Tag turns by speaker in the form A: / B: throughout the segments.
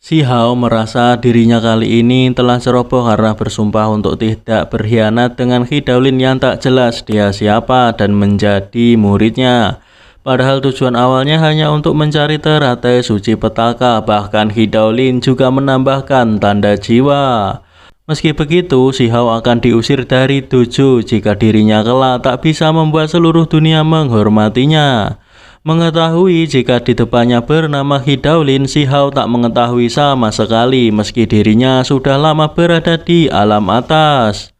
A: Si Hao merasa dirinya kali ini telah ceroboh karena bersumpah untuk tidak berkhianat dengan Hidaolin yang tak jelas dia siapa dan menjadi muridnya. Padahal tujuan awalnya hanya untuk mencari teratai suci petaka, bahkan Hidaolin juga menambahkan tanda jiwa. Meski begitu, si Hao akan diusir dari dojo jika dirinya kelak tak bisa membuat seluruh dunia menghormatinya. Mengetahui jika di depannya bernama Hidaolin, si Hao tak mengetahui sama sekali meski dirinya sudah lama berada di alam atas.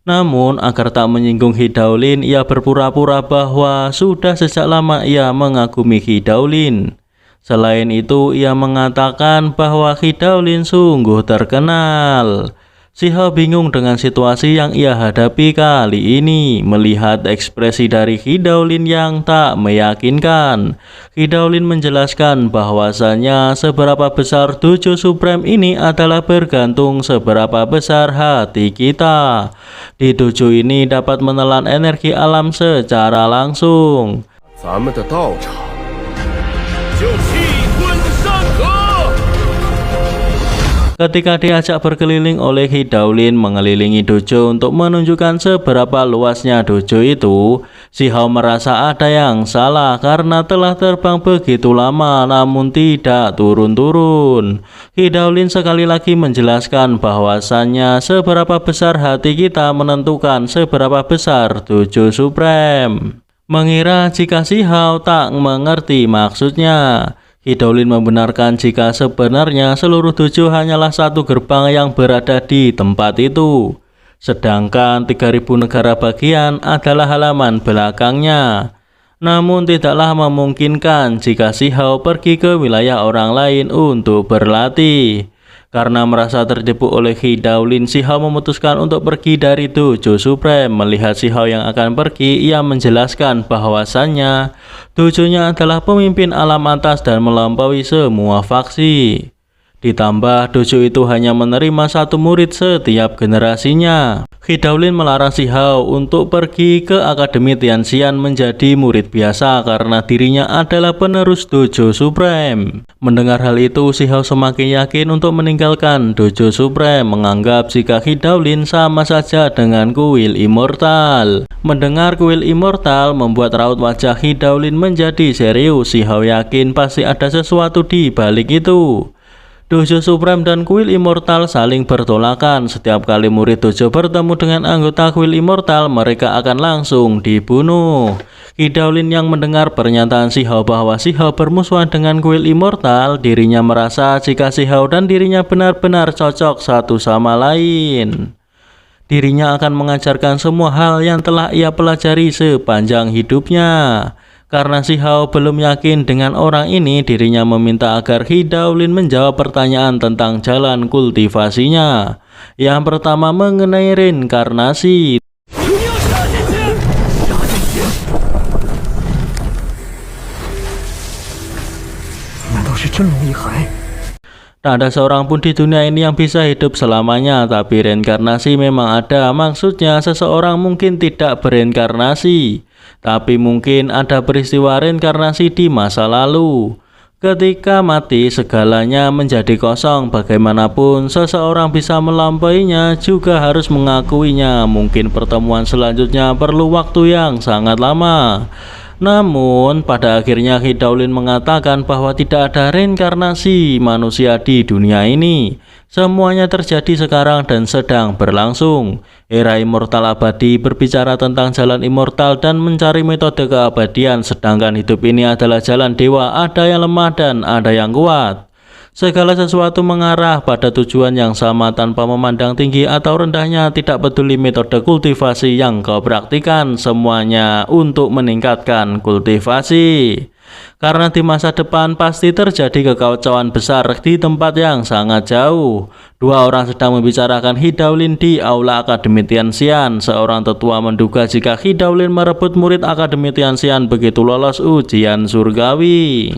A: Namun, agar tak menyinggung Hidaolin, ia berpura-pura bahwa sudah sejak lama ia mengagumi Hidaolin. Selain itu, ia mengatakan bahwa Hidaolin sungguh terkenal. Si Hao bingung dengan situasi yang ia hadapi kali ini. Melihat ekspresi dari Hidaolin yang tak meyakinkan, Hidaolin menjelaskan bahwasanya seberapa besar Dojo Supreme ini adalah bergantung seberapa besar hati kita. Di dojo ini dapat menelan energi alam secara langsung. Ketika diajak berkeliling oleh Hidaolin mengelilingi dojo untuk menunjukkan seberapa luasnya dojo itu, si Hao merasa ada yang salah karena telah terbang begitu lama namun tidak turun-turun. Hidaolin sekali lagi menjelaskan bahwasannya seberapa besar hati kita menentukan seberapa besar Dojo Supreme. Mengira jika si Hao tak mengerti maksudnya, Hidaolin membenarkan jika sebenarnya seluruh dojo hanyalah satu gerbang yang berada di tempat itu, sedangkan 3000 negara bagian adalah halaman belakangnya. Namun tidaklah memungkinkan jika si Hao pergi ke wilayah orang lain untuk berlatih. Karena merasa tertipu oleh Hidaolin, si Hao memutuskan untuk pergi dari Dojo Supreme. Melihat si Hao yang akan pergi, ia menjelaskan bahwasannya dojonya adalah pemimpin alam atas dan melampaui semua faksi. Ditambah dojo itu hanya menerima satu murid setiap generasinya. Hidaolin melarang si Hao untuk pergi ke Akademi Tianxian menjadi murid biasa karena dirinya adalah penerus Dojo Supreme. Mendengar hal itu, si Hao semakin yakin untuk meninggalkan Dojo Supreme, menganggap jika Hidaolin sama saja dengan kuil immortal. Mendengar kuil immortal membuat raut wajah Hidaolin menjadi serius. Si Hao yakin pasti ada sesuatu di balik itu. Dojo Supreme dan kuil immortal saling bertolakan. Setiap kali murid dojo bertemu dengan anggota kuil immortal, mereka akan langsung dibunuh. Hidaolin yang mendengar pernyataan si Hao bahwa si Hao bermusuhan dengan kuil immortal, dirinya merasa jika si Hao dan dirinya benar-benar cocok satu sama lain. Dirinya akan mengajarkan semua hal yang telah ia pelajari sepanjang hidupnya. Karena si Hao belum yakin dengan orang ini, dirinya meminta agar Hidaolin menjawab pertanyaan tentang jalan kultivasinya. Yang pertama mengenai reinkarnasi. Tak ada seorang pun di dunia ini yang bisa hidup selamanya, tapi reinkarnasi memang ada. Maksudnya seseorang mungkin tidak bereinkarnasi, tapi mungkin ada peristiwa reinkarnasi di masa lalu. Ketika mati, segalanya menjadi kosong. Bagaimanapun seseorang bisa melampauinya, juga harus mengakuinya. Mungkin pertemuan selanjutnya perlu waktu yang sangat lama. Namun, pada akhirnya Hidaolin mengatakan bahwa tidak ada reinkarnasi manusia di dunia ini. Semuanya terjadi sekarang dan sedang berlangsung. Era immortal abadi berbicara tentang jalan immortal dan mencari metode keabadian, sedangkan hidup ini adalah jalan dewa, ada yang lemah dan ada yang kuat. Segala sesuatu mengarah pada tujuan yang sama tanpa memandang tinggi atau rendahnya, tidak peduli metode kultivasi yang kau praktikan, semuanya untuk meningkatkan kultivasi. Karena di masa depan pasti terjadi kekacauan besar di tempat yang sangat jauh. Dua orang sedang membicarakan Hidaolin di aula Akademi Tianxian. Seorang tetua menduga jika Hidaolin merebut murid Akademi Tianxian begitu lolos ujian surgawi.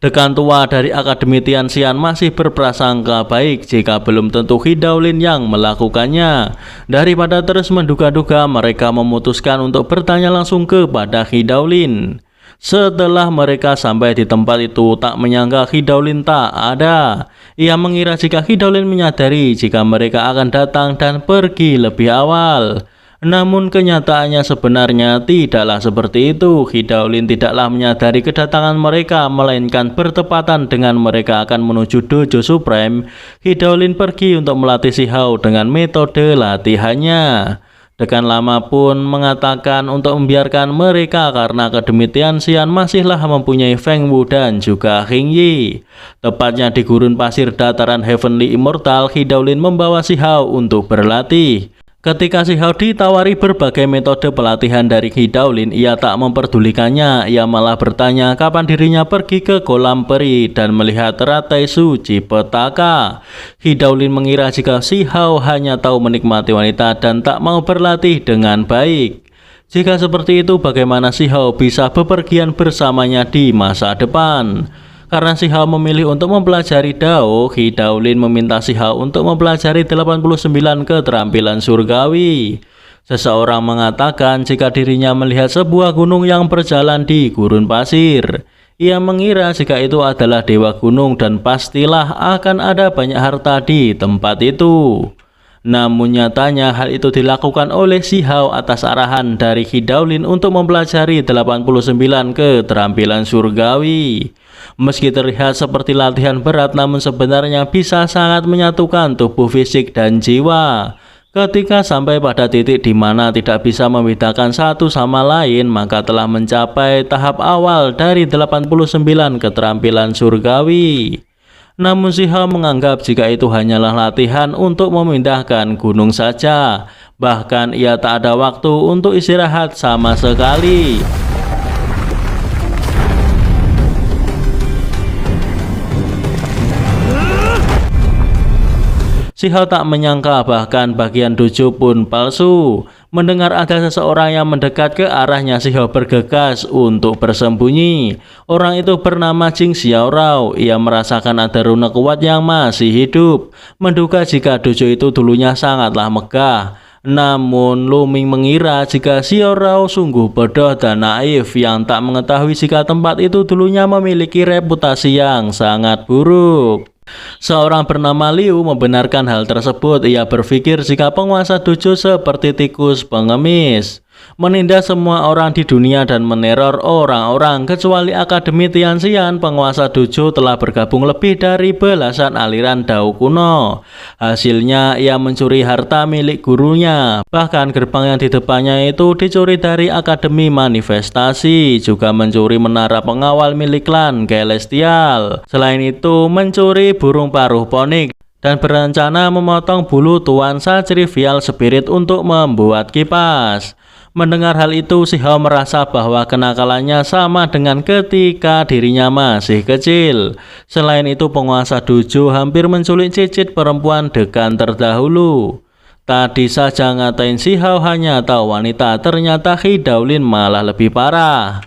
A: Dekan tua dari Akademi Tianxian masih berprasangka baik jika belum tentu Hidaolin yang melakukannya. Daripada terus menduga-duga, mereka memutuskan untuk bertanya langsung kepada Hidaolin. Setelah mereka sampai di tempat itu, tak menyangka Hidaulin tak ada. Ia mengira jika Hidaulin menyadari jika mereka akan datang dan pergi lebih awal. Namun kenyataannya sebenarnya tidaklah seperti itu. Hidaulin tidaklah menyadari kedatangan mereka, melainkan bertepatan dengan mereka akan menuju Dojo Supreme. Hidaulin pergi untuk melatih Si Hao dengan metode latihannya. Dekan Lama pun mengatakan untuk membiarkan mereka karena Akademi Tianxian masihlah mempunyai Feng Wu dan juga Hing Yi. Tepatnya di gurun pasir dataran Heavenly Immortal, Hidaulin membawa Si Hao untuk berlatih. Ketika Si Hao ditawari berbagai metode pelatihan dari Hidaulin, ia tak memperdulikannya. Ia malah bertanya kapan dirinya pergi ke kolam peri dan melihat teratai suci petaka. Hidaulin mengira jika Si Hao hanya tahu menikmati wanita dan tak mau berlatih dengan baik. Jika seperti itu, bagaimana Si Hao bisa bepergian bersamanya di masa depan? Karena Si Hao memilih untuk mempelajari Dao, Hidaulin meminta Si Hao untuk mempelajari 89 keterampilan surgawi. Seseorang mengatakan jika dirinya melihat sebuah gunung yang berjalan di gurun pasir. Ia mengira jika itu adalah dewa gunung dan pastilah akan ada banyak harta di tempat itu. Namun nyatanya hal itu dilakukan oleh Si Hao atas arahan dari Hidaulin untuk mempelajari 89 keterampilan surgawi. Meski terlihat seperti latihan berat, namun sebenarnya bisa sangat menyatukan tubuh fisik dan jiwa. Ketika sampai pada titik di mana tidak bisa membedakan satu sama lain, maka telah mencapai tahap awal dari 89 keterampilan surgawi. Namun Si Hao menganggap jika itu hanyalah latihan untuk memindahkan gunung saja. Bahkan ia tak ada waktu untuk istirahat sama sekali. Si Hao tak menyangka bahkan bagian dojo pun palsu. Mendengar ada seseorang yang mendekat ke arahnya, Si Hao bergegas untuk bersembunyi. Orang itu bernama Jing Xiaorao. Ia merasakan ada runa kuat yang masih hidup. Menduga jika dojo itu dulunya sangatlah megah. Namun Lu Ming mengira jika Xiaorao sungguh bodoh dan naif yang tak mengetahui jika tempat itu dulunya memiliki reputasi yang sangat buruk. Seorang bernama Liu membenarkan hal tersebut. Ia berpikir jika penguasa dojo seperti tikus pengemis, menindas semua orang di dunia dan meneror orang-orang kecuali Akademi Tianxian. Penguasa dojo telah bergabung lebih dari belasan aliran Dao kuno. Hasilnya ia mencuri harta milik gurunya. Bahkan gerbang yang di depannya itu dicuri dari Akademi Manifestasi, juga mencuri menara pengawal milik klan Celestial. Selain itu mencuri burung paruh ponik dan berencana memotong bulu Tuan Sacrificial Spirit untuk membuat kipas. Mendengar hal itu, Si Hao merasa bahwa kenakalannya sama dengan ketika dirinya masih kecil. Selain itu, penguasa dojo hampir menculik cicit perempuan dekan terdahulu. Tadi saja ngatain Si Hao hanya tahu wanita, ternyata Hidaulin malah lebih parah.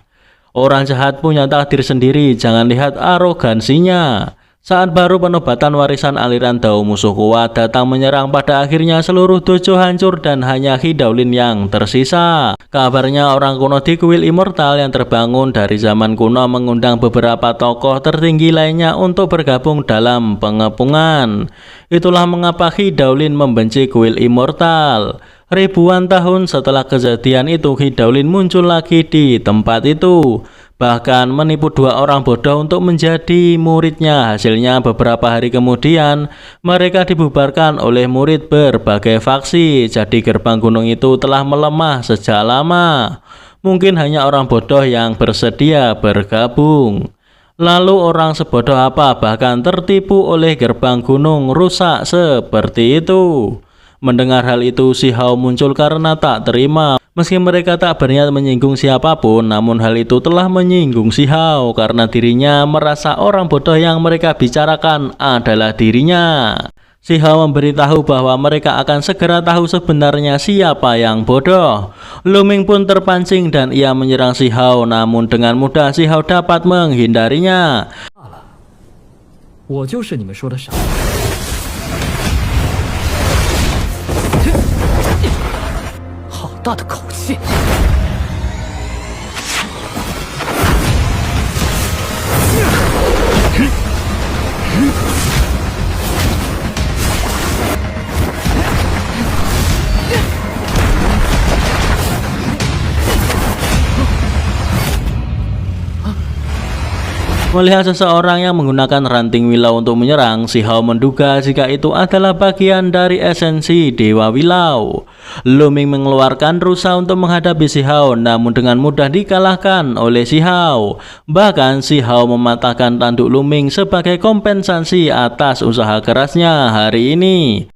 A: Orang jahat punya takdir sendiri, jangan lihat arogansinya. Saat baru penobatan warisan aliran Dao musuh kuat datang menyerang, pada akhirnya seluruh dojo hancur dan hanya Hidaulin yang tersisa. Kabarnya orang kuno di kuil Immortal yang terbangun dari zaman kuno mengundang beberapa tokoh tertinggi lainnya untuk bergabung dalam pengepungan. Itulah mengapa Hidaulin membenci kuil Immortal. Ribuan tahun setelah kejadian itu, Hidaulin muncul lagi di tempat itu. Bahkan menipu dua orang bodoh untuk menjadi muridnya. Hasilnya beberapa hari kemudian mereka dibubarkan oleh murid berbagai faksi. Jadi gerbang gunung itu telah melemah sejak lama. Mungkin hanya orang bodoh yang bersedia bergabung. Lalu orang sebodoh apa bahkan tertipu oleh gerbang gunung rusak seperti itu? Mendengar hal itu, Si Hao muncul karena tak terima. Meski mereka tak berniat menyinggung siapapun, namun hal itu telah menyinggung Si Hao karena dirinya merasa orang bodoh yang mereka bicarakan adalah dirinya. Si Hao memberitahu bahwa mereka akan segera tahu sebenarnya siapa yang bodoh. Lu Ming pun terpancing dan ia menyerang Si Hao, namun dengan mudah Si Hao dapat menghindarinya.
B: 我就是你们说的傻。好大的口气！
A: Melihat seseorang yang menggunakan ranting Wilau untuk menyerang, Si Hao menduga jika itu adalah bagian dari esensi Dewa Wilau. Luming mengeluarkan rusa untuk menghadapi Si Hao, namun dengan mudah dikalahkan oleh Si Hao. Bahkan Si Hao mematahkan tanduk Luming sebagai kompensasi atas usaha kerasnya hari ini.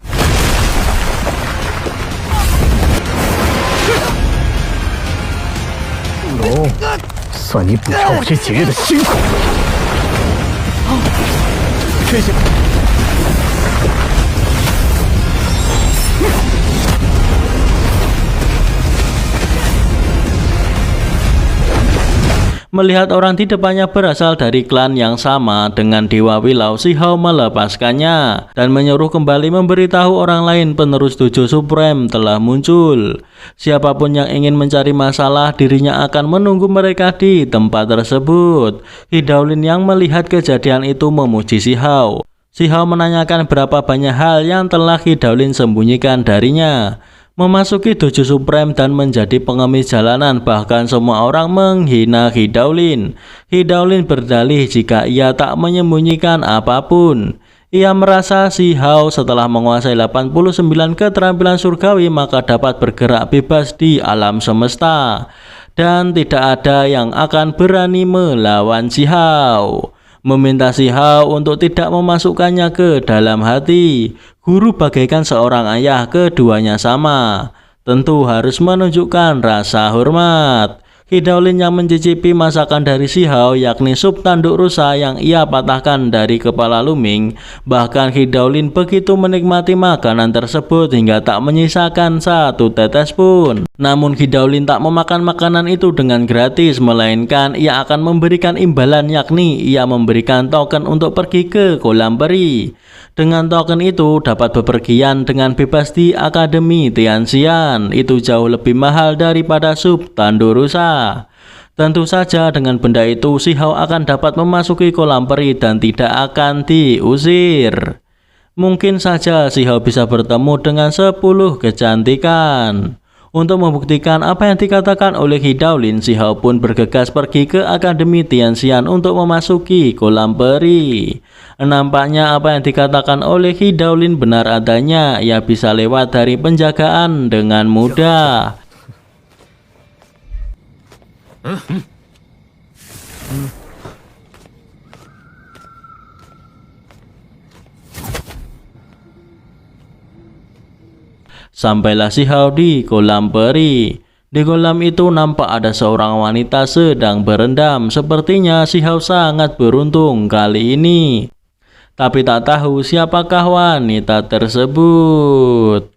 B: 龙，算你补偿我这几日的辛苦。缺陷。
A: Melihat orang di depannya berasal dari klan yang sama dengan Dewa Wilau, Si Hao melepaskannya dan menyuruh kembali memberitahu orang lain penerus Dojo Supreme telah muncul. Siapapun yang ingin mencari masalah, dirinya akan menunggu mereka di tempat tersebut. Hidaulin yang melihat kejadian itu memuji Si Hao. Si Hao menanyakan berapa banyak hal yang telah Hidaulin sembunyikan darinya. Memasuki Dojo Supreme dan menjadi pengemis jalanan, bahkan semua orang menghina Hidaulin. Hidaulin berdalih jika ia tak menyembunyikan apapun. Ia merasa Si Hao setelah menguasai 89 keterampilan surgawi maka dapat bergerak bebas di alam semesta. Dan tidak ada yang akan berani melawan Si Hao. Meminta Si Hao untuk tidak memasukkannya ke dalam hati. Guru bagaikan seorang ayah, keduanya sama. Tentu harus menunjukkan rasa hormat. Hidaulin yang mencicipi masakan dari Si Hao, yakni sup tanduk rusa yang ia patahkan dari kepala Luming. Bahkan Hidaulin begitu menikmati makanan tersebut hingga tak menyisakan satu tetes pun. Namun Hidaulin tak memakan makanan itu dengan gratis, melainkan ia akan memberikan imbalan, yakni ia memberikan token untuk pergi ke kolam peri. Dengan token itu dapat bepergian dengan bebas di Akademi Tianxian. Itu jauh lebih mahal daripada sup tanduk rusa. Tentu saja dengan benda itu Si Hao akan dapat memasuki kolam peri dan tidak akan diusir. Mungkin saja Si Hao bisa bertemu dengan 10 kecantikan. Untuk membuktikan apa yang dikatakan oleh Hidaulin, Si Hao pun bergegas pergi ke Akademi Tianxian untuk memasuki kolam peri. Nampaknya apa yang dikatakan oleh Hidaulin benar adanya, ia bisa lewat dari penjagaan dengan mudah. Sampailah Si Hao di kolam peri. Di kolam itu nampak ada seorang wanita sedang berendam. Sepertinya Si Hao sangat beruntung kali ini. Tapi tak tahu siapakah wanita tersebut.